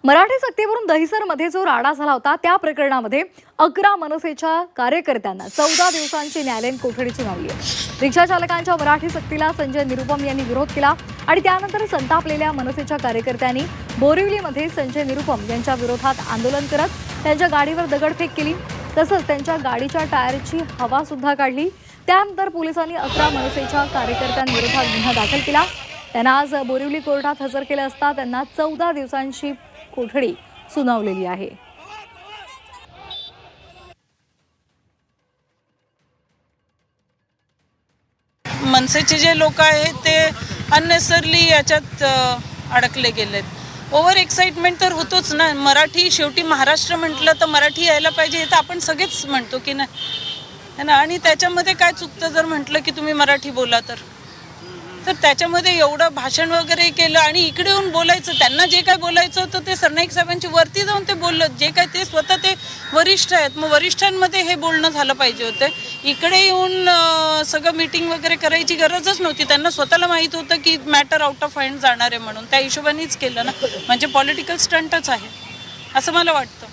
मराठी सक्तीवरून दहिसरमध्ये जो राडा झाला होता त्या प्रकरणामध्ये 11 मनसेच्या कार्यकर्त्यांना 14 दिवसांची न्यायालयीन कोठडी सुनावली आहे। रिक्षा चालकांच्या मराठी सक्तीला संजय निरुपम यांनी विरोध केला आणि त्यानंतर संतापलेल्या मनसेच्या कार्यकर्त्यांनी बोरिवलीमध्ये संजय निरुपम यांच्या विरोधात आंदोलन करत त्यांच्या गाडीवर दगडफेक केली, तसंच त्यांच्या गाडीच्या टायरची हवा सुद्धा काढली। त्यानंतर पोलिसांनी 11 मनसेच्या कार्यकर्त्यांविरोधात गुन्हा दाखल केला। त्यांना आज बोरिवली कोर्टात हजर केले असता त्यांना 14 दिवसांची कोठडी सुनावलेली आहे। मनसेचे जे लोक आहेत ते अननेसरली याच्यात अडकले गेलेत। ओव्हर एक्साइटमेंट तर होतोच ना। मराठी शेवटी महाराष्ट्र म्हटलं तर मराठी यायला पाहिजे हे तर आपण सगळेच म्हणतो की नाही, है ना। आणि त्याच्यामध्ये काय चुकतं जर म्हटलं की तुम्ही मराठी बोला तर त्याच्यामध्ये एवढं भाषण वगैरे केलं आणि इकडे येऊन बोलायचं, त्यांना जे काय बोलायचं होतं ते सरनाईक साहेबांची वरती जाऊन ते बोललं, जे काय ते स्वतः ते वरिष्ठ आहेत, मग वरिष्ठांमध्ये हे बोलणं झालं पाहिजे होतं। इकडे येऊन सगळं मीटिंग वगैरे करायची गरजच नव्हती। त्यांना स्वतःला माहित होतं की मॅटर आउट ऑफ हँड जाणार आहे म्हणून त्या हिशोबानेच केलं ना, म्हणजे पॉलिटिकल स्टंटच आहे असं मला वाटतं।